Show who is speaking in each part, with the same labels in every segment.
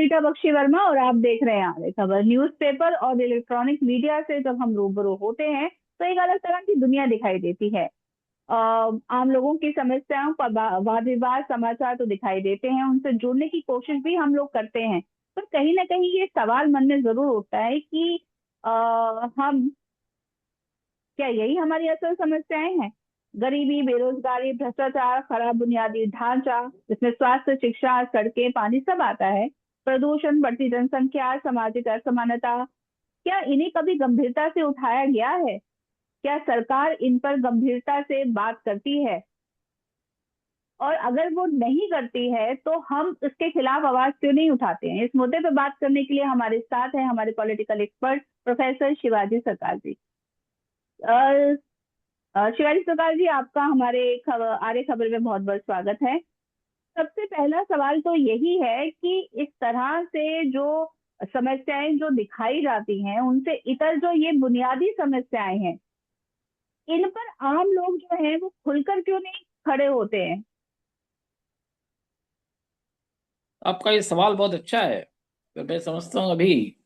Speaker 1: रीटा बख्शी वर्मा और आप देख रहे हैं आगे खबर। न्यूज़पेपर और इलेक्ट्रॉनिक मीडिया से जब हम रूबरू होते हैं तो एक अलग तरह की दुनिया दिखाई देती है। आम लोगों की समस्याओं का वाद विवाद समाचार तो दिखाई देते हैं, उनसे जुड़ने की कोशिश भी हम लोग करते हैं। पर कहीं ना कहीं ये सवाल मन में जरूर उठता है कि हम क्या यही हमारी असल समस्याएं हैं? गरीबी, बेरोजगारी, भ्रष्टाचार, खराब बुनियादी ढांचा, जिसमें स्वास्थ्य, शिक्षा, सड़कें, पानी सब आता है, प्रदूषण, बढ़ती जनसंख्या, सामाजिक असमानता, क्या इन्हें कभी गंभीरता से उठाया गया है? क्या सरकार इन पर गंभीरता से बात करती है? और अगर वो नहीं करती है तो हम इसके खिलाफ आवाज क्यों नहीं उठाते हैं? इस मुद्दे पर बात करने के लिए हमारे साथ है हमारे पॉलिटिकल एक्सपर्ट प्रोफेसर शिवाजी सरकार जी। शिवाजी सरकार जी, आपका हमारे आर्य खबर में बहुत बहुत स्वागत है। सबसे पहला सवाल तो यही है कि इस तरह से जो समस्याएं जो दिखाई जाती हैं उनसे इतर जो ये बुनियादी समस्याएं हैं, इन पर आम लोग जो हैं वो खुलकर क्यों नहीं खड़े होते हैं?
Speaker 2: आपका ये सवाल बहुत अच्छा है। तो मैं समझता हूँ अभी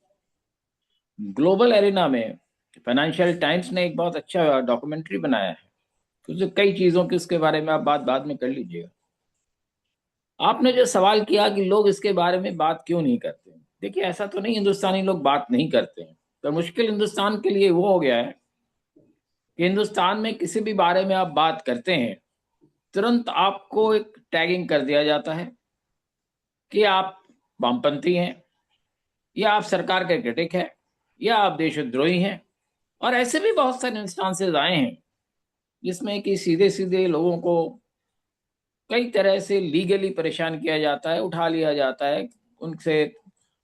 Speaker 2: ग्लोबल एरिना में फाइनेंशियल टाइम्स ने एक बहुत अच्छा डॉक्यूमेंट्री बनाया है। तो कई चीज़ों की उसके बारे में आप बात बाद में कर लीजिएगा। आपने जो सवाल किया कि लोग इसके बारे में बात क्यों नहीं करते, देखिए ऐसा तो नहीं हिंदुस्तानी लोग बात नहीं करते हैं। तो मुश्किल हिंदुस्तान के लिए वो हो गया है कि हिंदुस्तान में किसी भी बारे में आप बात करते हैं, तुरंत आपको एक टैगिंग कर दिया जाता है कि आप वामपंथी हैं, या आप सरकार के क्रिटिक हैं, या आप देशद्रोही हैं। और ऐसे भी बहुत सारे इंस्टांसेस आए हैं जिसमें कि सीधे सीधे लोगों को कई तरह से लीगली परेशान किया जाता है, उठा लिया जाता है, उनसे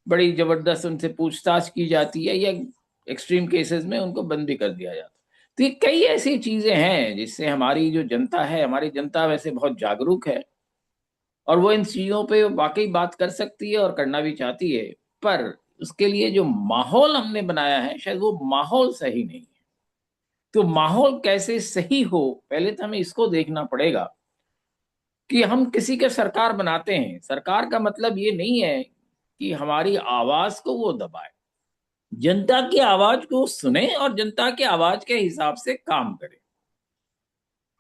Speaker 2: बड़ी जबरदस्त उनसे पूछताछ की जाती है, या एक्सट्रीम केसेस में उनको बंद भी कर दिया जाता है। तो ये कई ऐसी चीजें हैं जिससे हमारी जो जनता है, हमारी जनता वैसे बहुत जागरूक है और वो इन चीजों पे वाकई बात कर सकती है और करना भी चाहती है। पर उसके लिए जो माहौल हमने बनाया है शायद वो माहौल सही नहीं है। तो माहौल कैसे सही हो, पहले तो हमें इसको देखना पड़ेगा कि हम किसी के सरकार बनाते हैं। सरकार का मतलब ये नहीं है कि हमारी आवाज को वो दबाए, जनता की आवाज को सुने और जनता की आवाज के हिसाब से काम करे।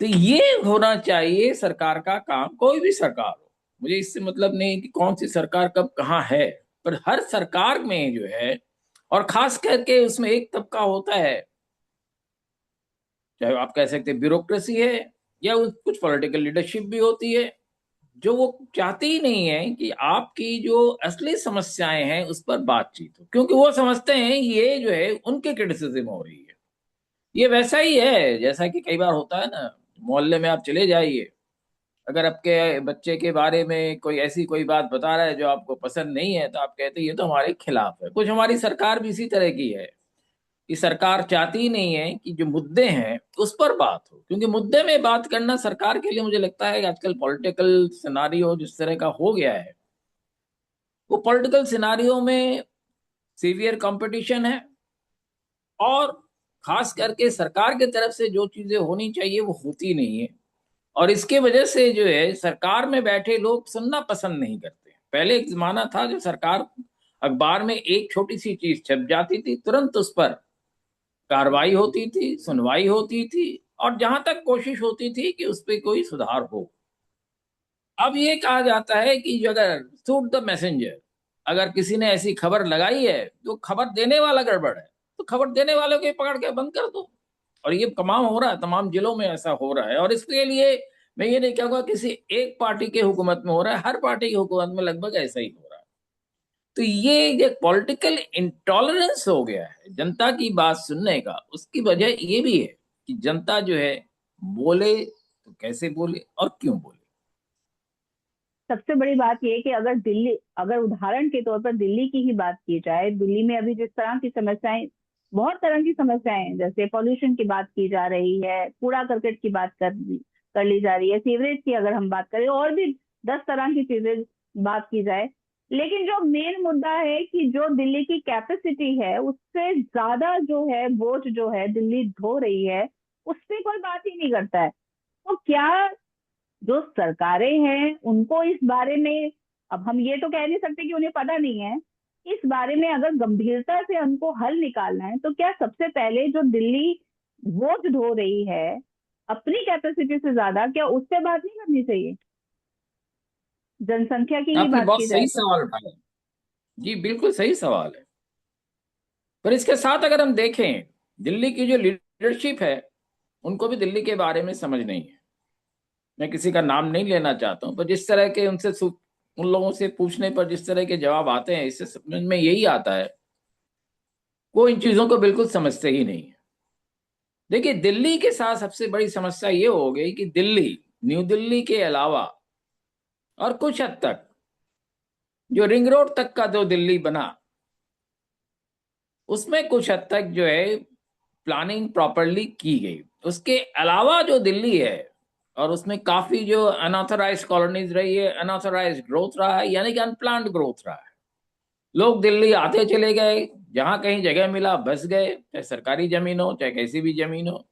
Speaker 2: तो ये होना चाहिए सरकार का काम, कोई भी सरकार हो। मुझे इससे मतलब नहीं कि कौन सी सरकार कब कहाँ है, पर हर सरकार में जो है, और खास करके उसमें एक तबका होता है, चाहे आप कह सकते हैं ब्यूरोक्रेसी है, या कुछ पॉलिटिकल लीडरशिप भी होती है, जो वो चाहती ही नहीं है कि आपकी जो असली समस्याएं हैं उस पर बातचीत हो, क्योंकि वो समझते हैं ये जो है उनके क्रिटिसिज्म हो रही है। ये वैसा ही है जैसा कि कई बार होता है ना, मोहल्ले में आप चले जाइए, अगर आपके बच्चे के बारे में कोई ऐसी कोई बात बता रहा है जो आपको पसंद नहीं है, तो आप कहते हैं ये तो हमारे खिलाफ है। कुछ हमारी सरकार भी इसी तरह की है कि सरकार चाहती ही नहीं है कि जो मुद्दे हैं उस पर बात हो, क्योंकि मुद्दे में बात करना सरकार के लिए, मुझे लगता है कि आजकल पॉलिटिकल सिनारियो जिस तरह का हो गया है, वो पॉलिटिकल सिनारियो में सीवियर कंपटीशन है, और खास करके सरकार की तरफ से जो चीजें होनी चाहिए वो होती नहीं है। और इसके वजह से जो है सरकार में बैठे लोग सुनना पसंद नहीं करते। पहले एक जमाना था जो सरकार अखबार में एक छोटी सी चीज छप जाती थी, तुरंत उस पर कार्रवाई होती थी, सुनवाई होती थी, और जहां तक कोशिश होती थी कि उस पर कोई सुधार हो। अब ये कहा जाता है कि जो अगर शूट द मैसेंजर, अगर किसी ने ऐसी खबर लगाई है तो खबर देने वाला गड़बड़ है, तो खबर देने वाले को ही पकड़ के बंद कर दो। और ये तमाम हो रहा है, तमाम जिलों में ऐसा हो रहा है। और इसके लिए मैं ये नहीं कहूंगा किसी एक पार्टी के हुकूमत में हो रहा है, हर पार्टी की हुकूमत में लगभग ऐसा ही हो रहा है। तो ये एक पॉलिटिकल इंटॉलरेंस हो गया है जनता की बात सुनने का। उसकी वजह ये भी है कि जनता जो है बोले तो कैसे बोले और क्यों बोले।
Speaker 1: सबसे बड़ी बात यह है कि अगर उदाहरण के तौर पर दिल्ली की ही बात की जाए, दिल्ली में अभी जिस तरह की समस्याएं, बहुत तरह की समस्याएं हैं, जैसे पॉल्यूशन की बात की जा रही है, कूड़ा करकट की बात कर ली जा रही है, सीवरेज की अगर हम बात करें, और भी 10 तरह की चीजें बात की जाए। लेकिन जो मेन मुद्दा है कि जो दिल्ली की कैपेसिटी है उससे ज्यादा जो है बोझ जो है दिल्ली ढो रही है, उस पर कोई बात ही नहीं करता है। तो क्या जो सरकारें हैं उनको इस बारे में अब हम ये तो कह नहीं सकते कि उन्हें पता नहीं है। इस बारे में अगर गंभीरता से हमको हल निकालना है तो क्या सबसे पहले जो दिल्ली बोझ ढो रही है अपनी कैपेसिटी से ज्यादा, क्या उससे बात नहीं करनी चाहिए? जनसंख्या की ही
Speaker 2: आपने
Speaker 1: बात
Speaker 2: बहुत
Speaker 1: की जाए
Speaker 2: सही
Speaker 1: तो।
Speaker 2: सवाल उठाया। जी बिल्कुल सही सवाल है। पर इसके साथ अगर हम देखें, दिल्ली की जो लीडरशिप है उनको भी दिल्ली के बारे में समझ नहीं है। मैं किसी का नाम नहीं लेना चाहता हूं, पर जिस तरह के उन लोगों से पूछने पर जिस तरह के जवाब आते हैं, इससे समझ में यही आता है वो इन चीजों को बिल्कुल समझते ही नहीं है। देखिए, दिल्ली के साथ सबसे बड़ी समस्या ये हो गई कि दिल्ली, न्यू दिल्ली के अलावा और कुछ हद तक जो रिंग रोड तक का जो दिल्ली बना, उसमें कुछ हद तक जो है प्लानिंग प्रॉपरली की गई। उसके अलावा जो दिल्ली है, और उसमें काफी जो अनऑथराइज्ड कॉलोनीज रही है, अनऑथराइज्ड ग्रोथ रहा है, यानी कि अनप्लान्ड ग्रोथ रहा है। लोग दिल्ली आते चले गए, जहां कहीं जगह मिला बस गए, चाहे सरकारी जमीन हो चाहे कैसी भी जमीन हो।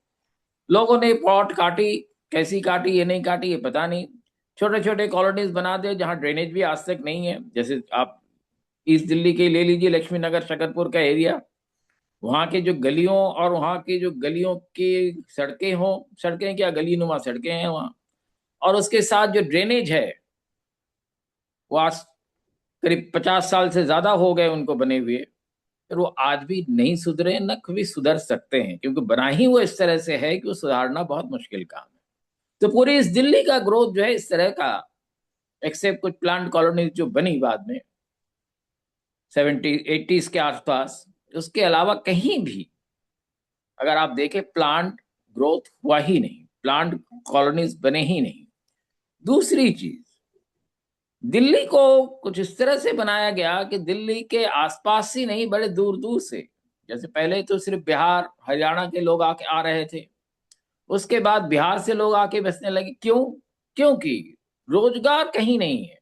Speaker 2: लोगों ने प्लॉट काटी, कैसी काटी ये नहीं काटी ये पता नहीं। छोटे छोटे कॉलोनीज बना दे जहां ड्रेनेज भी आज तक नहीं है। जैसे आप ईस्ट दिल्ली के ले लीजिए, लक्ष्मी नगर शकरपुर का एरिया, वहां के जो गलियों और वहां के जो गलियों की सड़कें हो, सड़कें क्या गली नुमा सड़कें हैं वहां, और उसके साथ जो ड्रेनेज है, वो आज करीब 50 साल से ज्यादा हो गए उनको बने हुए। फिर वो आज भी नहीं सुधरे, न कभी सुधर सकते हैं, क्योंकि बना ही वो इस तरह से है कि वो सुधारना बहुत मुश्किल काम है। तो पूरी इस दिल्ली का ग्रोथ जो है इस तरह का, एक्सेप्ट कुछ प्लांट कॉलोनीज जो बनी बाद में 70 80s के आसपास, उसके अलावा कहीं भी अगर आप देखें प्लांट ग्रोथ हुआ ही नहीं, प्लांट कॉलोनीज बने ही नहीं। दूसरी चीज, दिल्ली को कुछ इस तरह से बनाया गया कि दिल्ली के आसपास ही नहीं, बड़े दूर दूर से, जैसे पहले तो सिर्फ बिहार हरियाणा के लोग आके आ रहे थे, उसके बाद बिहार से लोग आके बसने लगे। क्यों? क्योंकि रोजगार कहीं नहीं है।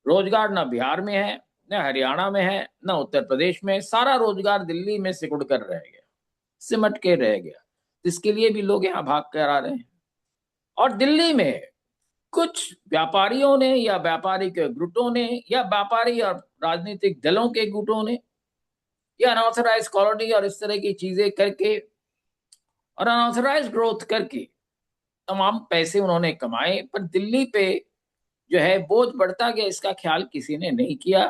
Speaker 2: रोजगार ना बिहार में है, न हरियाणा में है, न उत्तर प्रदेश में। सारा रोजगार दिल्ली में सिकुड़ कर रह गया, सिमट के रह गया। इसके लिए भी लोग यहाँ भाग कर आ रहे हैं। और दिल्ली में कुछ व्यापारियों ने या व्यापारिक गुटों ने या व्यापारी और राजनीतिक दलों के गुटों ने या अनऑथराइज कॉलोनी और इस तरह की चीजें करके और अनऑथराइज ग्रोथ करके तमाम पैसे उन्होंने कमाए, पर दिल्ली पे जो है बोझ बढ़ता गया, इसका ख्याल किसी ने नहीं किया।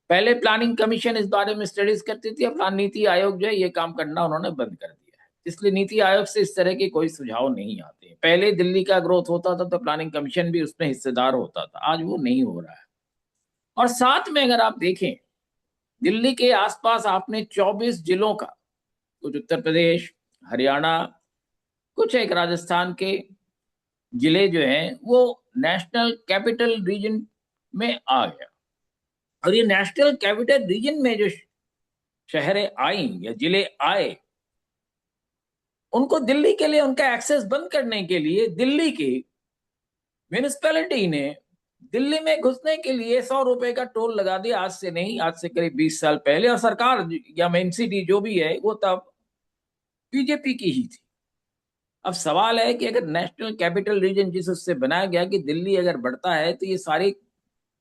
Speaker 2: पहले प्लानिंग कमीशन इस बारे में स्टडीज करती थी, अब नीति आयोग जो है ये काम करना उन्होंने बंद कर दिया है। इसलिए नीति आयोग से इस तरह के कोई सुझाव नहीं आते। पहले दिल्ली का ग्रोथ होता था तो प्लानिंग कमीशन भी उसमें हिस्सेदार होता था, आज वो नहीं हो रहा है। और साथ में अगर आप देखें, दिल्ली के आसपास आपने 24 जिलों का, कुछ उत्तर प्रदेश, हरियाणा, कुछ एक राजस्थान के जिले जो हैं वो नेशनल कैपिटल रीजन में आ गया। और ये नेशनल कैपिटल रीजन में जो शहरें आई या जिले आए, उनको दिल्ली के लिए उनका एक्सेस बंद करने के लिए दिल्ली की म्यूनिसपैलिटी ने दिल्ली में घुसने के लिए 100 रुपए का टोल लगा दिया। आज से नहीं, आज से करीब 20 साल पहले। और सरकार या मेन सिटी जो भी है वो तब बीजेपी की ही थी। अब सवाल है कि अगर नेशनल कैपिटल रीजन जिस उससे बनाया गया कि दिल्ली अगर बढ़ता है तो ये सारी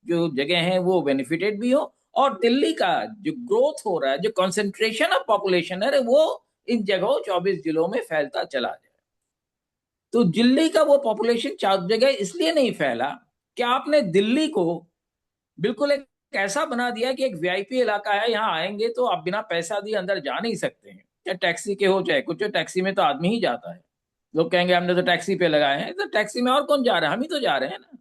Speaker 2: जो जगह हैं वो बेनिफिटेड भी हो, और दिल्ली का जो ग्रोथ हो रहा है, जो कंसंट्रेशन ऑफ पॉपुलेशन है, वो इन जगहों 24 जिलों में फैलता चला जाए। तो दिल्ली का वो पॉपुलेशन चार जगह इसलिए नहीं फैला कि आपने दिल्ली को बिल्कुल एक ऐसा बना दिया कि एक वीआईपी इलाका है, यहाँ आएंगे तो आप बिना पैसा दिए अंदर जा नहीं सकते हैं, चाहे टैक्सी के हो चाहे कुछ हो। टैक्सी में तो आदमी ही जाता है। लोग कहेंगे हमने तो टैक्सी पे लगाए हैं, तो टैक्सी में और कौन जा रहा है? हम ही तो जा रहे हैं ना।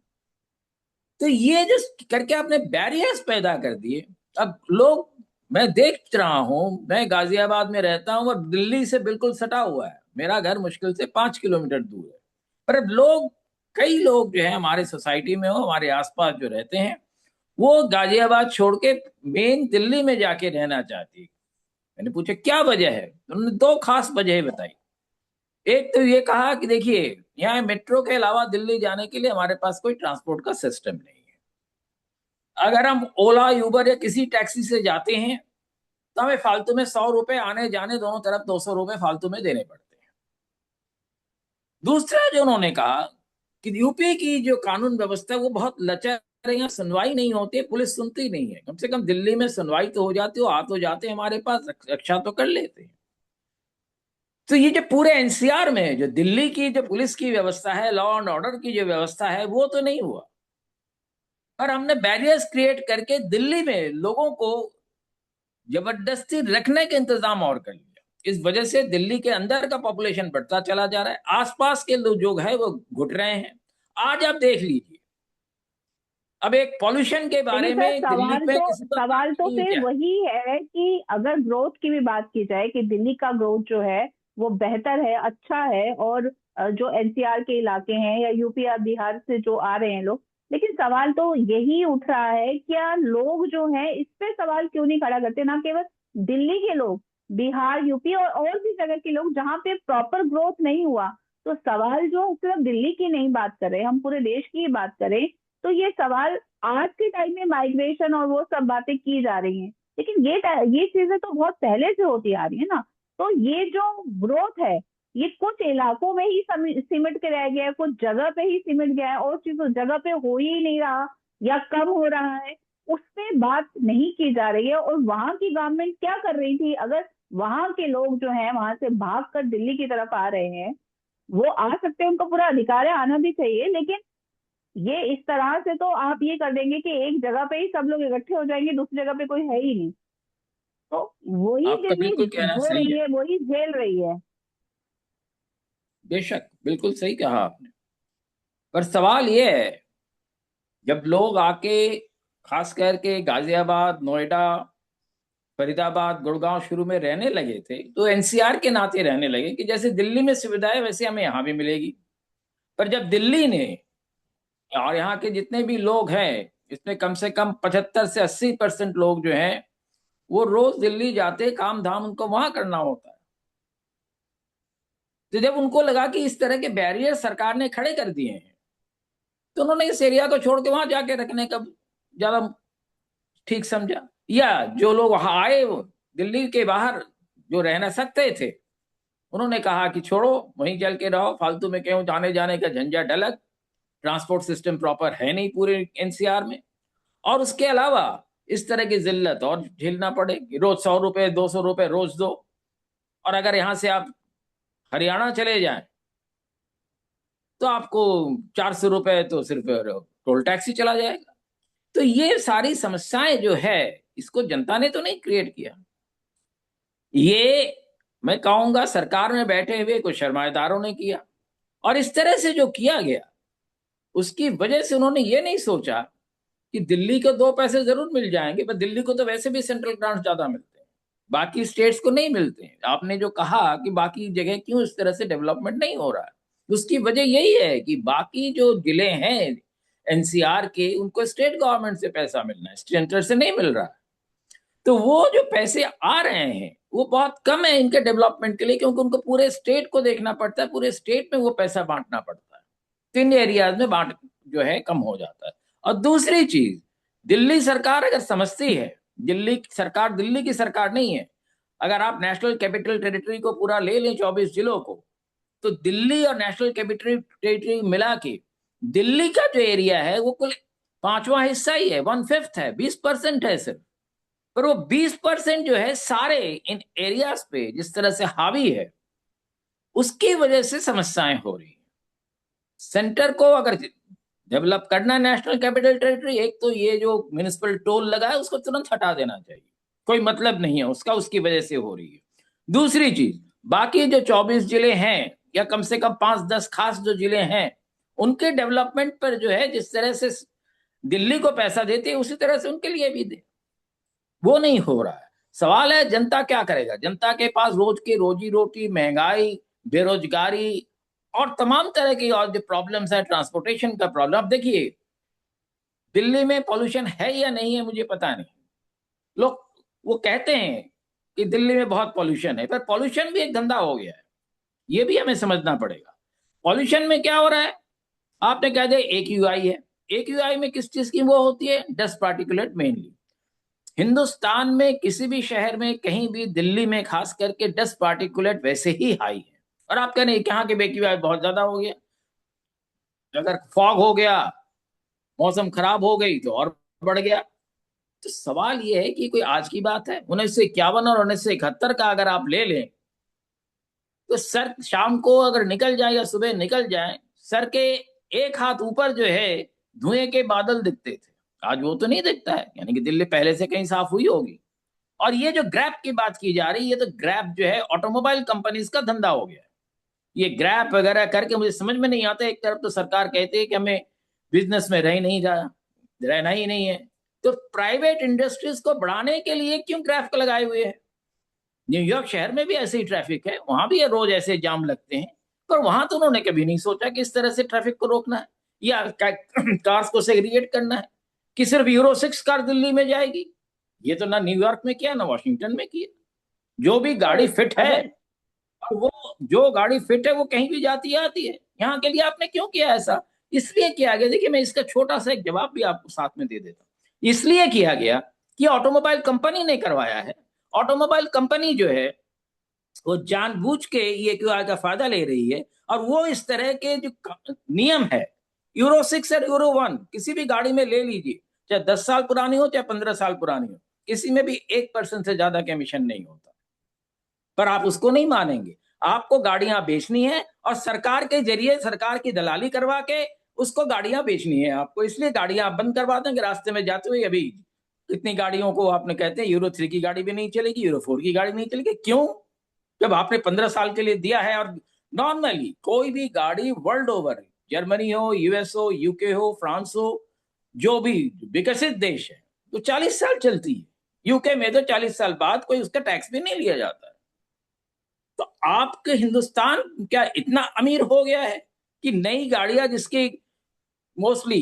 Speaker 2: तो ये जो करके आपने बैरियर्स पैदा कर दिए। अब लोग, मैं देख रहा हूं, मैं गाजियाबाद में रहता हूं और दिल्ली से बिल्कुल सटा हुआ है मेरा घर, मुश्किल से 5 किलोमीटर दूर है। पर अब लोग, कई लोग जो है हमारे सोसाइटी में हो, हमारे आसपास जो रहते हैं, वो गाजियाबाद छोड़ के मेन दिल्ली में जाके रहना चाहती है। मैंने पूछा क्या वजह है, तो उन्होंने दो खास वजह बताई। एक तो ये कहा कि देखिए, यहाँ मेट्रो के अलावा दिल्ली जाने के लिए हमारे पास कोई ट्रांसपोर्ट का सिस्टम नहीं है। अगर हम ओला यूबर या किसी टैक्सी से जाते हैं तो हमें फालतू में 100 रुपए आने जाने दोनों तरफ 200 रुपए फालतू में देने पड़ते हैं। दूसरा जो उन्होंने कहा कि यूपी की जो कानून व्यवस्था है वो बहुत लचर हमारे यहाँ सुनवाई नहीं होती है, पुलिस सुनती नहीं है। कम से कम दिल्ली में सुनवाई तो हो जाती हो, आ तो जाते हैं हमारे पास, रक्षा तो कर लेते हैं। तो ये जो पूरे एनसीआर में जो दिल्ली की जो पुलिस की व्यवस्था है, लॉ एंड ऑर्डर की जो व्यवस्था है, वो तो नहीं हुआ। पर हमने बैरियर्स क्रिएट करके दिल्ली में लोगों को जबरदस्ती रखने के इंतजाम और कर लिया। इस वजह से दिल्ली के अंदर का पॉपुलेशन बढ़ता चला जा रहा है, आसपास के लोग जो है वो घुट रहे हैं। आज आप देख लीजिए, अब एक पॉल्यूशन के
Speaker 1: देखिए
Speaker 2: बारे
Speaker 1: सर,
Speaker 2: में दिल्ली में किसी को
Speaker 1: सवाल तो
Speaker 2: नहीं है
Speaker 1: फिर
Speaker 2: क्या?
Speaker 1: वही है कि अगर ग्रोथ की भी बात की जाए कि दिल्ली का ग्रोथ जो है वो बेहतर है, अच्छा है, और जो एनसीआर के इलाके हैं या यूपी या बिहार से जो आ रहे हैं लोग, लेकिन सवाल तो यही उठ रहा है, क्या लोग जो हैं इस पे सवाल क्यों नहीं खड़ा करते? ना केवल दिल्ली के लोग, बिहार, यूपी और भी जगह के लोग जहाँ पे प्रॉपर ग्रोथ नहीं हुआ। तो सवाल जो सिर्फ दिल्ली की नहीं बात कर रहे, हम पूरे देश की ही बात करें, तो ये सवाल आज के टाइम में माइग्रेशन और वो सब बातें की जा रही हैं, लेकिन ये चीजें तो बहुत पहले से होती आ रही है ना। तो ये जो ग्रोथ है, ये कुछ इलाकों में ही सिमट के रह गया है, कुछ जगह पे ही सिमट गया है, और चीजों जगह पे हो ही नहीं रहा या कम हो रहा है, उस पे बात नहीं की जा रही है। और वहां की गवर्नमेंट क्या कर रही थी? अगर वहां के लोग जो है वहां से भाग कर दिल्ली की तरफ आ रहे हैं, वो आ सकते हैं, उनका पूरा अधिकार है, आना भी चाहिए, लेकिन ये इस तरह से तो आप ये कर देंगे कि एक जगह पे ही सब लोग इकट्ठे हो जाएंगे, दूसरी जगह पे कोई है ही नहीं। तो वही
Speaker 2: आपका
Speaker 1: दिल्ली
Speaker 2: बिल्कुल कहना
Speaker 1: जो
Speaker 2: सही
Speaker 1: रही
Speaker 2: है,
Speaker 1: है वही झेल रही है।
Speaker 2: बेशक बिल्कुल सही कहा आपने। पर सवाल ये है, जब लोग आके खास करके गाजियाबाद, नोएडा, फरीदाबाद, गुड़गांव शुरू में रहने लगे थे, तो एनसीआर के नाते रहने लगे कि जैसे दिल्ली में सुविधाएं वैसे हमें यहाँ भी मिलेगी। पर जब दिल्ली ने, और यहाँ के जितने भी लोग हैं, इसमें कम से कम 75 से 80% लोग जो हैं वो रोज दिल्ली जाते, काम धाम उनको वहां करना होता है। तो जब उनको लगा कि इस तरह के बैरियर सरकार ने खड़े कर दिए हैं, तो उन्होंने इस एरिया को छोड़ के वहां जाके रखने का ज्यादा ठीक समझा। या जो लोग वहां आए, वो दिल्ली के बाहर जो रहना सकते थे, उन्होंने कहा कि छोड़ो, वहीं चल के रहो, फालतू में क्यों जाने जाने का झंझट अलग। ट्रांसपोर्ट सिस्टम प्रॉपर है नहीं पूरे एनसीआर में, और उसके अलावा इस तरह की जिल्लत और झेलना पड़े कि रोज 100 रुपए 200 रुपए रोज दो। और अगर यहां से आप हरियाणा चले जाएं तो आपको 400 रुपए तो सिर्फ टोल टैक्स ही चला जाएगा। तो ये सारी समस्याएं जो है, इसको जनता ने तो नहीं क्रिएट किया, ये मैं कहूंगा सरकार में बैठे हुए कुछ सरमाएदारों ने किया। और इस तरह से जो किया गया, उसकी वजह से उन्होंने ये नहीं सोचा कि दिल्ली को 2 पैसे जरूर मिल जाएंगे, पर दिल्ली को तो वैसे भी सेंट्रल ग्रांट ज्यादा मिलते हैं, बाकी स्टेट्स को नहीं मिलते हैं। आपने जो कहा कि बाकी जगह क्यों इस तरह से डेवलपमेंट नहीं हो रहा है, उसकी वजह यही है कि बाकी जो जिले हैं एनसीआर के, उनको स्टेट गवर्नमेंट से पैसा मिलना है, सेंटर से नहीं मिल रहा है। तो वो जो पैसे आ रहे हैं वो बहुत कम है इनके डेवलपमेंट के लिए, क्योंकि उनको पूरे स्टेट को देखना पड़ता है, पूरे स्टेट में वो पैसा बांटना पड़ता है। 3 एरियाज में बांट जो है कम हो जाता है। और दूसरी चीज, दिल्ली सरकार अगर समझती है, दिल्ली सरकार दिल्ली की सरकार नहीं है। अगर आप नेशनल कैपिटल टेरिटरी को पूरा ले लें, 24 जिलों को, तो दिल्ली और नेशनल कैपिटल टेरिटरी मिला के दिल्ली का जो एरिया है वो कुल 5वां हिस्सा ही है, 1/5 है, 20% है सिर्फ। पर वो 20% जो है सारे इन एरियाज पे जिस तरह से हावी है, उसकी वजह से समस्याएं हो रही हैं। सेंटर को अगर डेवलप करना है नेशनल कैपिटल टेरिटरी, एक तो ये जो म्युनिसिपल टोल लगा है उसको तुरंत हटा देना चाहिए, कोई मतलब नहीं है उसका, उसकी वजह से हो रही है। दूसरी चीज, बाकी जो 24 जिले हैं, या कम से कम 5-10 खास जो जिले हैं, उनके डेवलपमेंट पर जो है जिस तरह से दिल्ली को पैसा देते हैं, उसी तरह से उनके लिए भी दे, वो नहीं हो रहा है। सवाल है जनता क्या करेगा? जनता के पास रोज की रोजी रोटी, महंगाई, बेरोजगारी और तमाम तरह की और जो प्रॉब्लम्स है, ट्रांसपोर्टेशन का प्रॉब्लम। अब देखिए, दिल्ली में पॉल्यूशन है या नहीं है मुझे पता नहीं, लोग वो कहते हैं कि दिल्ली में बहुत पॉल्यूशन है, पर पॉल्यूशन भी एक धंधा हो गया है, ये भी हमें समझना पड़ेगा। पॉल्यूशन में क्या हो रहा है? आपने कह दिया AQI है, AQI में किस चीज की वो होती है? Dust particulate mainly. हिंदुस्तान में किसी भी शहर में कहीं भी, दिल्ली में खास करके, डस्ट पार्टिकुलेट वैसे ही हाई है। और आप कह रहे हैं यहाँ के AQI बहुत ज्यादा हो गया। अगर फॉग हो गया, मौसम खराब हो गई तो और बढ़ गया। तो सवाल ये है कि कोई आज की बात है, 1951 और 1971 का अगर आप ले लें, तो सर शाम को अगर निकल जाए या सुबह निकल जाए, सर के एक हाथ ऊपर जो है धुएं के बादल दिखते थे। आज वो तो नहीं दिखता है, यानी कि दिल्ली पहले से कहीं साफ हुई होगी। और ये जो ग्रैप की बात की जा रही है, तो ग्रैप जो है ऑटोमोबाइल कंपनीज का धंधा हो गया है। ये ग्रैप वगैरह करके मुझे समझ में नहीं आता। एक तरफ तो सरकार कहती है कि हमें बिजनेस में रहना ही नहीं है, तो प्राइवेट इंडस्ट्रीज को बढ़ाने के लिए क्यों ग्रैप लगाए हुए है? न्यूयॉर्क शहर में भी ऐसे ही ट्रैफिक है, वहां भी रोज ऐसे जाम लगते हैं, पर वहां तो उन्होंने कभी नहीं सोचा कि इस तरह से ट्रैफिक को रोकना है या कार्स को सेग्रीगेट करना है कि सिर्फ यूरो 6 कार दिल्ली में जाएगी। ये तो ना न्यूयॉर्क में किया ना वॉशिंगटन में किया। जो भी गाड़ी
Speaker 1: सर
Speaker 2: फिट है,
Speaker 1: अगर
Speaker 2: और वो जो गाड़ी फिट है वो कहीं भी जाती है आती है। यहाँ के लिए आपने क्यों किया ऐसा? इसलिए किया गया, देखिए मैं इसका छोटा सा एक जवाब भी आपको साथ में दे देता हूँ। इसलिए किया गया कि ऑटोमोबाइल कंपनी ने करवाया है। ऑटोमोबाइल कंपनी जो है वो जानबूझ के ये क्यूआर का फायदा ले रही है, और वो इस तरह के जो नियम है, यूरो 6 और यूरो 1 किसी भी गाड़ी में ले लीजिए, चाहे 10 साल पुरानी हो चाहे 15 साल पुरानी हो, किसी में भी 1% से ज्यादा का एमिशन नहीं होता। पर आप उसको नहीं मानेंगे। आपको गाड़ियां बेचनी है और सरकार के जरिए सरकार की दलाली करवा के उसको गाड़ियां बेचनी है आपको, इसलिए गाड़ियां आप बंद करवा देंगे। रास्ते में जाते हुए अभी इतनी गाड़ियों को आपने कहते हैं यूरो 3 की गाड़ी भी नहीं चलेगी, यूरो 4 की गाड़ी नहीं चलेगी। क्यों? जब आपने 15 साल के लिए दिया है। और नॉर्मली कोई भी गाड़ी वर्ल्ड ओवर, जर्मनी हो, यूएस हो, यूके हो, फ्रांस हो, जो भी विकसित देश है, तो 40 साल चलती है। यूके में तो 40 साल बाद कोई उसका टैक्स भी नहीं लिया जाता है। तो आपके हिंदुस्तान क्या इतना अमीर हो गया है कि नई गाड़ियां जिसकी मोस्टली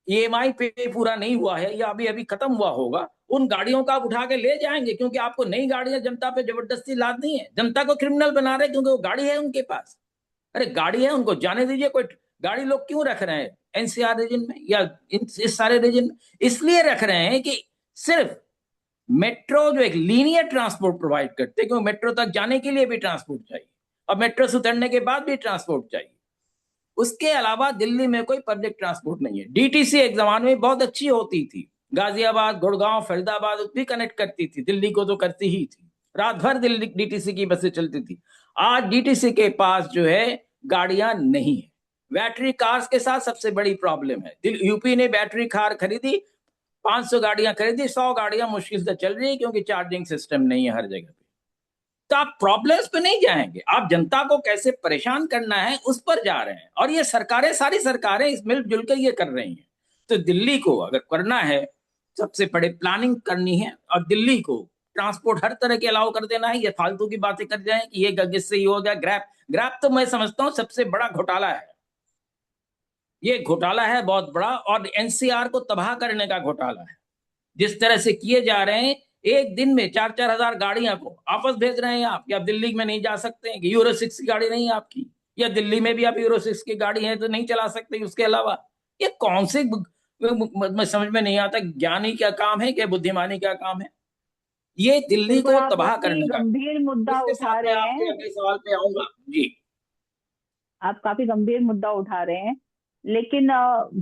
Speaker 2: ईएमआई पे पूरा नहीं हुआ है या अभी अभी खत्म हुआ होगा, उन गाड़ियों का आप उठा के ले जाएंगे? क्योंकि आपको नई गाड़ियां जनता पे जबरदस्ती लादनी है, जनता को क्रिमिनल बना रहे क्योंकि वो गाड़ी है उनके पास। अरे गाड़ी है, उनको जाने दीजिए। कोई गाड़ी लोग क्यों रख रहे हैं एनसीआर रीजन में या इस सारे रीजन में? इसलिए रख रहे हैं कि सिर्फ मेट्रो जो एक लीनियर ट्रांसपोर्ट प्रोवाइड करते हैं, क्योंकि मेट्रो तक जाने के लिए भी ट्रांसपोर्ट चाहिए और मेट्रो से उतरने के बाद भी ट्रांसपोर्ट चाहिए। उसके अलावा दिल्ली में कोई पब्लिक ट्रांसपोर्ट नहीं है। डीटीसी एक जमाने में बहुत अच्छी होती थी, गाजियाबाद, गुड़गांव, फरीदाबाद भी कनेक्ट करती थी, दिल्ली को तो करती ही थी। रात भर दिल्ली डीटीसी की बसें चलती थी। आज डीटीसी के पास जो है गाड़ियां नहीं है। बैटरी कार्स के साथ सबसे बड़ी प्रॉब्लम है। यूपी ने बैटरी कार खरीदी, 500 गाड़ियां खरीदी, 100 गाड़ियां मुश्किल से चल रही है क्योंकि चार्जिंग सिस्टम नहीं है हर जगह पे। तो आप प्रॉब्लम्स पे नहीं जाएंगे, आप जनता को कैसे परेशान करना है उस पर जा रहे हैं। और ये सरकारें, सारी सरकारें इस मिलजुल कर ये कर रही हैं। तो दिल्ली को अगर करना है, सबसे बड़े प्लानिंग करनी है और दिल्ली को ट्रांसपोर्ट हर तरह के अलाउ कर देना है। ये फालतू की बातें कर जाए कि ये गगस से ही हो गया ग्रैप। ग्रैप तो मैं समझता हूं सबसे बड़ा घोटाला है। ये घोटाला है बहुत बड़ा, और एनसीआर को तबाह करने का घोटाला है। जिस तरह से किए जा रहे हैं, एक दिन में 4-4 हजार गाड़ियां को वापस भेज रहे हैं आप। या यूरो 6 में नहीं जा सकते हैं कि यूरो 6 की गाड़ी नहीं है आपकी, या दिल्ली में भी आप यूरो 6 की गाड़ी है तो नहीं चला सकते। उसके अलावा ये कौन से मैं समझ में नहीं आता, ज्ञानी क्या काम है, क्या बुद्धिमानी क्या काम है? ये दिल्ली
Speaker 1: बिल्कुल
Speaker 2: को
Speaker 1: आप
Speaker 2: तबाह
Speaker 1: काफी
Speaker 2: करने का।
Speaker 1: गंभीर मुद्दा
Speaker 2: इसके
Speaker 1: उठा
Speaker 2: साथ मैं
Speaker 1: रहे
Speaker 2: आपके
Speaker 1: हैं।
Speaker 2: अगले सवाल पे आऊंगा जी।
Speaker 1: आप काफी गंभीर मुद्दा उठा रहे हैं, लेकिन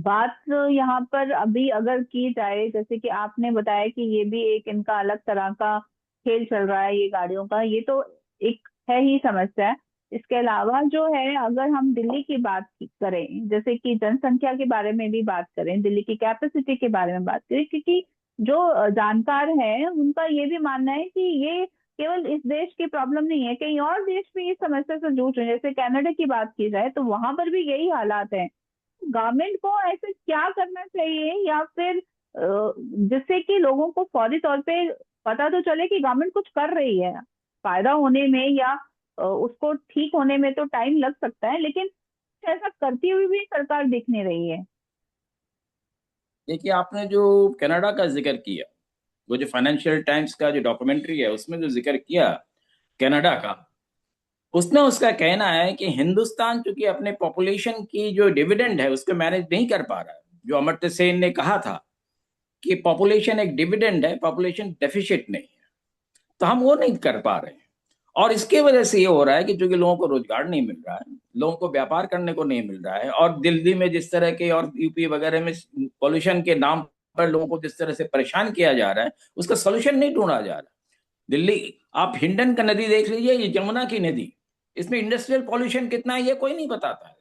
Speaker 1: बात यहाँ पर अभी अगर की जाए, जैसे कि आपने बताया कि ये भी एक इनका अलग तरह का खेल चल रहा है ये गाड़ियों का, ये तो एक है ही समस्या। इसके अलावा जो है, अगर हम दिल्ली की बात करें, जैसे कि जनसंख्या के बारे में भी बात करें, दिल्ली की कैपेसिटी के बारे में बात करें, क्योंकि जो जानकार हैं उनका ये भी मानना है कि ये केवल इस देश की प्रॉब्लम नहीं है, कहीं और देश भी इस समस्या से जूझ रहे हैं। जैसे कनाडा की बात की जाए तो वहां पर भी यही हालात है। गवर्नमेंट को ऐसे क्या करना चाहिए, या फिर जिससे कि लोगों को फौरी तौर पे पता तो चले कि गवर्नमेंट कुछ कर रही है। फायदा होने में या उसको ठीक होने में तो टाइम लग सकता है, लेकिन ऐसा करती हुई भी सरकार दिख नहीं रही है।
Speaker 2: देखिए, आपने जो कनाडा का जिक्र किया, वो जो फाइनेंशियल टाइम्स का जो डॉक्यूमेंट्री है उसमें जो जिक्र किया कनाडा का, उसमें उसका कहना है कि हिंदुस्तान चूंकि अपने पॉपुलेशन की जो डिविडेंड है उसको मैनेज नहीं कर पा रहा है। जो अमर्त्य सेन ने कहा था कि पॉपुलेशन एक डिविडेंड है, पॉपुलेशन डेफिशिट नहीं है, तो हम वो नहीं कर पा रहे हैं। और इसके वजह से ये हो रहा है कि चूंकि लोगों को रोजगार नहीं मिल रहा है, लोगों को व्यापार करने को नहीं मिल रहा है, और दिल्ली में जिस तरह के और यूपी वगैरह में पॉल्यूशन के नाम पर लोगों को जिस तरह से परेशान किया जा रहा है, उसका सोल्यूशन नहीं ढूंढा जा रहा। दिल्ली, आप हिंडन का नदी देख लीजिए, ये यमुना की नदी, इसमें इंडस्ट्रियल पॉल्यूशन कितना है ये कोई नहीं बताता है।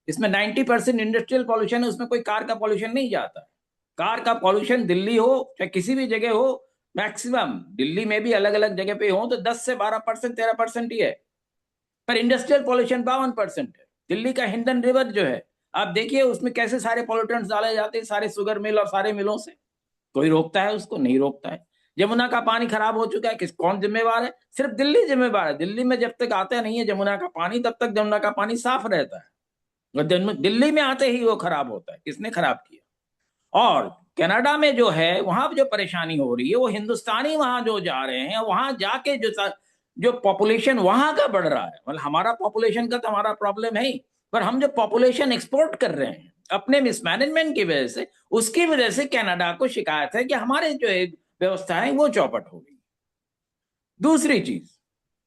Speaker 2: इसमें 90% इंडस्ट्रियल पॉल्यूशन है, उसमें कोई कार का पॉल्यूशन नहीं जाता है। कार का पॉल्यूशन दिल्ली हो चाहे किसी भी जगह हो, मैक्सिमम दिल्ली में भी अलग अलग जगह पे हो तो 10 से 12%, 13% ही है, पर इंडस्ट्रियल पॉल्यूशन 52% है। दिल्ली का हिंडन रिवर जो है, आप देखिए उसमें कैसे सारे पॉल्यूटेंट्स डाले जाते हैं, सारे शुगर मिल और सारे मिलों से। कोई रोकता है उसको? नहीं रोकता है। यमुना का पानी खराब हो चुका है, किस कौन जिम्मेवार है? सिर्फ दिल्ली जिम्मेवार है। दिल्ली में जब तक आता नहीं है यमुना का पानी, तब तक यमुना का पानी साफ रहता है, और दिल्ली में आते ही वो खराब होता है। किसने खराब किया? और कनाडा में जो है वहां जो परेशानी हो रही है, वो हिंदुस्तानी वहां जो जा रहे हैं, वहां जाके जो पॉपुलेशन वहां का बढ़ रहा है, मतलब हमारा पॉपुलेशन का तो हमारा प्रॉब्लम है ही, पर हम जो पॉपुलेशन एक्सपोर्ट कर रहे हैं अपने मिसमैनेजमेंट की वजह से, उसकी वजह से कनाडा को शिकायत है कि हमारे जो व्यवस्था है वो चौपट हो गई। दूसरी चीज,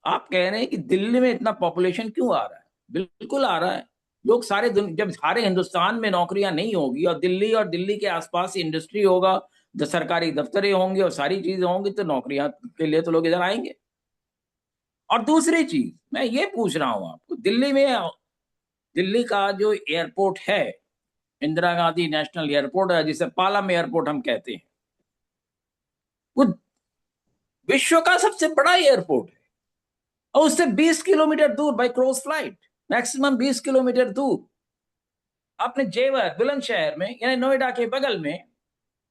Speaker 2: आप कह रहे हैं कि दिल्ली में इतना पॉपुलेशन क्यों आ रहा है? बिल्कुल आ रहा है। लोग सारे जब सारे हिंदुस्तान में नौकरियां नहीं होगी और दिल्ली के आसपास इंडस्ट्री होगा, जो सरकारी दफ्तरें होंगे और सारी चीजें होंगी, तो नौकरियां के लिए तो लोग इधर आएंगे। और दूसरी चीज मैं ये पूछ रहा हूं आपको, दिल्ली का जो एयरपोर्ट है, इंदिरा गांधी नेशनल एयरपोर्ट है, जिसे पालम एयरपोर्ट हम कहते हैं, वो विश्व का सबसे बड़ा एयरपोर्ट है, और उससे 20 किलोमीटर दूर by cross flight, maximum 20 kilometre दूर आपने जेवर बुलंदशहर में यानी नोएडा के बगल में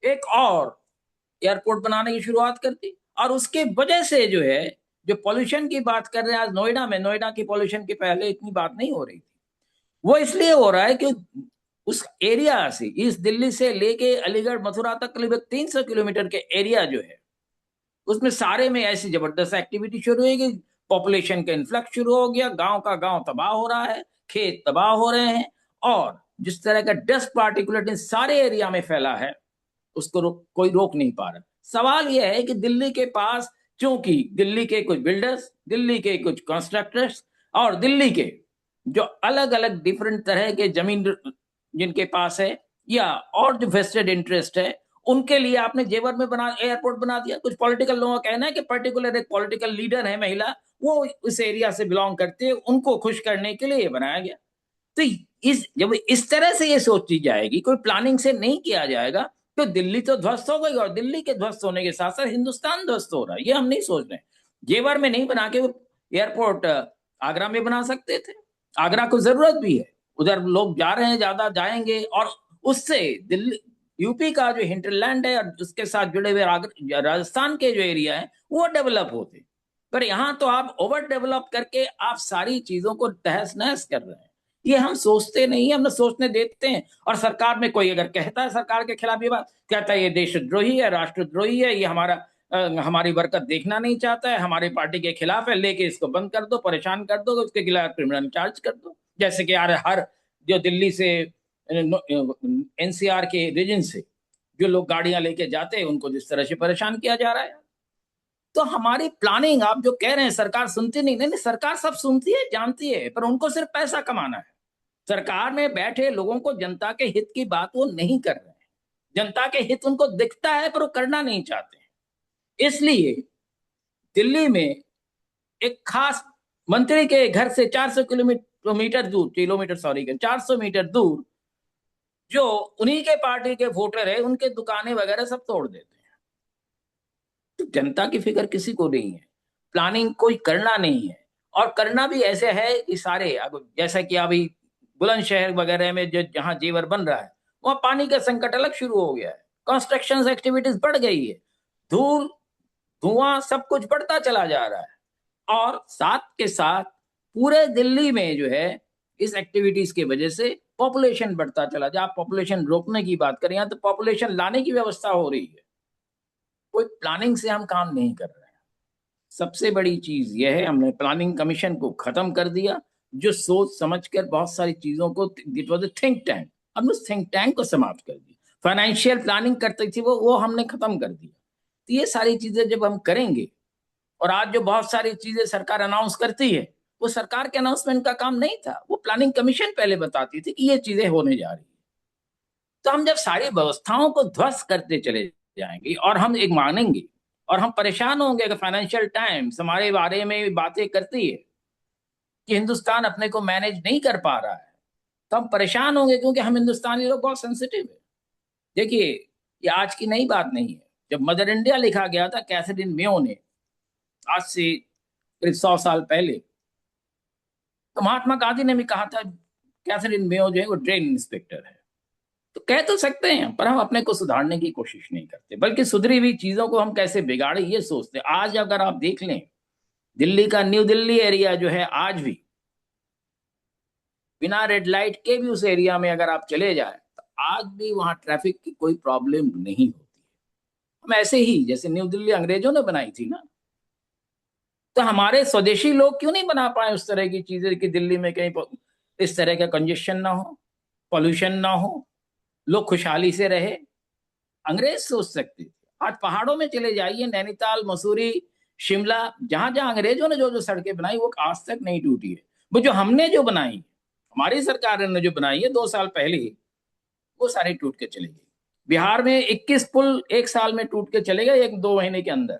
Speaker 2: एक और एयरपोर्ट बनाने की शुरुआत कर दी। और उसके वजह से जो है, जो पॉल्यूशन की बात कर रहे हैं आज नोएडा में, नोएडा की पॉल्यूशन की पहले इतनी बात नहीं हो रही थी। वो इसलिए हो रहा है कि उस एरिया से, इस दिल्ली से लेके अलीगढ़ मथुरा तक करीब 300 किलोमीटर के एरिया जो है, उसमें सारे में ऐसी जबरदस्त एक्टिविटी शुरू हुई कि पॉपुलेशन का इन्फ्लक्स शुरू हो गया, गांव का गांव तबाह हो रहा है, खेत तबाह हो रहे हैं, और जिस तरह का डस्ट पार्टिकुलेट इन सारे एरिया में फैला है, उसको कोई रोक नहीं पा रहा। सवाल यह है कि दिल्ली के पास, चूंकि दिल्ली के कुछ बिल्डर्स, दिल्ली के कुछ कंस्ट्रक्टर्स, और दिल्ली के जो अलग अलग डिफरेंट तरह के जमीन जिनके पास है, या और जो वेस्टेड इंटरेस्ट है, उनके लिए आपने जेवर में बना एयरपोर्ट बना दिया। कुछ पॉलिटिकल लोगों का कहना है कि पर्टिकुलर एक पॉलिटिकल लीडर है महिला, वो इस एरिया से बिलोंग करते हैं, उनको खुश करने के लिए बनाया गया। तो जब इस तरह से ये सोची जाएगी, कोई प्लानिंग से नहीं किया जाएगा, तो दिल्ली तो ध्वस्त हो गई, और दिल्ली के ध्वस्त होने के साथ साथ हिंदुस्तान ध्वस्त हो रहा है। ये हम नहीं सोच रहे। जेवर में नहीं बना के वो एयरपोर्ट आगरा में बना सकते थे। आगरा को जरूरत भी है, उधर लोग जा रहे हैं, ज्यादा जाएंगे, और उससे दिल्ली, यूपी का जो हिंटरलैंड है और उसके साथ जुड़े हुए राजस्थान के जो एरिया है वो डेवलप होते। पर यहाँ तो आप ओवर डेवलप करके आप सारी चीजों को तहस नहस कर रहे हैं। ये हम सोचते नहीं है, हम सोचने देते हैं। और सरकार में कोई अगर कहता है सरकार के खिलाफ ये बात, कहता है ये देशद्रोही है, राष्ट्रद्रोही है, ये हमारी बरकत देखना नहीं चाहता है, हमारी पार्टी के खिलाफ है, लेके इसको बंद कर दो, परेशान कर दो, उसके खिलाफ क्रिमिनल चार्ज कर दो। जैसे कि यार हर जो दिल्ली से एनसीआर के रीजन से जो लोग गाड़ियां लेके जाते हैं, उनको जिस तरह से परेशान किया जा रहा है। तो हमारी प्लानिंग, आप जो कह रहे हैं सरकार सुनती नहीं, नहीं सरकार सब सुनती है, जानती है, पर उनको सिर्फ पैसा कमाना है। सरकार में बैठे लोगों को जनता के हित की बात वो नहीं कर रहे हैं। जनता के हित उनको दिखता है पर वो करना नहीं चाहते हैं। इसलिए दिल्ली में एक खास मंत्री के घर से 400 किलोमीटर दूर, किलोमीटर सॉरी, 400 मीटर दूर जो उन्हीं के पार्टी के वोटर है, उनके दुकानें वगैरह सब तोड़ देते हैं। तो जनता की फिक्र किसी को नहीं है, प्लानिंग कोई करना नहीं है। और करना भी ऐसे है कि सारे, जैसा कि अभी बुलंदशहर वगैरह में जो जहां जेवर बन रहा है, वहां पानी का संकट अलग शुरू हो गया है, कंस्ट्रक्शन एक्टिविटीज बढ़ गई है, धूल धुआं सब कुछ बढ़ता चला जा रहा है। और साथ के साथ पूरे दिल्ली में जो है इस एक्टिविटीज की वजह से पॉपुलेशन बढ़ता चला जाए। आप पॉपुलेशन रोकने की बात करें, तो पॉपुलेशन लाने की व्यवस्था हो रही है, कोई प्लानिंग से हम काम नहीं कर रहे हैं। सबसे बड़ी चीज यह है, हमने प्लानिंग कमीशन को खत्म कर दिया, जो सोच समझ कर बहुत सारी चीजों को, इट वॉज थिंक टैंक, हमने उस थिंक टैंक को समाप्त कर दिया। फाइनेंशियल प्लानिंग करती थी वो हमने खत्म कर दिया। तो ये सारी चीजें जब हम करेंगे, और आज जो बहुत सारी चीजें सरकार अनाउंस करती है, वो सरकार के अनाउंसमेंट का काम नहीं था, वो प्लानिंग कमीशन पहले बताती थी कि ये चीजें होने जा रही है। तो हम जब सारी व्यवस्थाओं को ध्वस्त करते चले जाएंगे और हम एक मानेंगे और हम परेशान होंगे कि फाइनेंशियल टाइम्स हमारे बारे में बातें करती है कि हिंदुस्तान अपने को मैनेज नहीं कर पा रहा है, तो हम परेशान होंगे, क्योंकि हम हिंदुस्तानी लोग बहुत सेंसिटिव है। देखिए, ये आज की नई बात नहीं है। जब मदर इंडिया लिखा गया था कैथरीन मेयो ने, आज से करीब 100 साल पहले, तो महात्मा गांधी ने भी कहा था कैथरीन मेयो जो है वो ट्रेन इंस्पेक्टर है। तो कह तो सकते हैं, पर हम अपने को सुधारने की कोशिश नहीं करते, बल्कि सुधरी हुई चीजों को हम कैसे बिगाड़े ये सोचते हैं। आज अगर आप देख लें, दिल्ली का न्यू दिल्ली एरिया जो है, आज भी बिना रेड लाइट के भी उस एरिया में अगर आप चले जाए, तो आज भी वहां ट्रैफिक की कोई प्रॉब्लम नहीं होती। हम ऐसे ही, जैसे न्यू दिल्ली अंग्रेजों ने बनाई थी ना, तो हमारे स्वदेशी लोग क्यों नहीं बना पाए उस तरह की चीजें कि दिल्ली में कहीं इस तरह का कंजेशन ना हो, पॉल्यूशन ना हो, लोग खुशहाली से रहे। अंग्रेज सोच सकते थे। आज पहाड़ों में चले जाइए, नैनीताल, मसूरी, शिमला, जहां जहां अंग्रेजों ने जो जो सड़कें बनाई वो आज तक नहीं टूटी है। वो जो हमने जो बनाई, हमारी सरकार ने जो बनाई है 2 साल पहले, वो सारी टूट के चली गई। बिहार में 21 पुल एक साल में टूट के चले गए, 1-2 महीने के अंदर।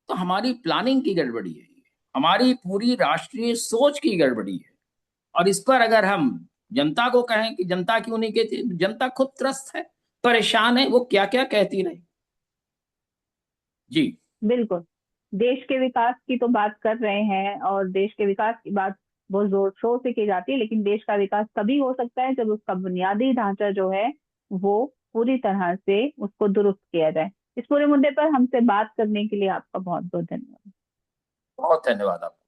Speaker 2: तो हमारी प्लानिंग की गड़बड़ी है, हमारी पूरी राष्ट्रीय सोच की गड़बड़ी है। और इस पर अगर हम जनता को कहें कि जनता क्यों नहीं कहती, जनता खुद त्रस्त है, परेशान है, वो क्या क्या कहती रहे। जी।
Speaker 1: बिल्कुल। देश के विकास की तो बात कर रहे हैं, और देश के विकास की बात बहुत जोर शोर से की जाती है, लेकिन देश का विकास तभी हो सकता है जब उसका बुनियादी ढांचा जो है वो पूरी तरह से उसको दुरुस्त किया जाए। इस पूरे मुद्दे पर हमसे बात करने के लिए आपका बहुत बहुत धन्यवाद।
Speaker 2: बहुत धन्यवाद आपका।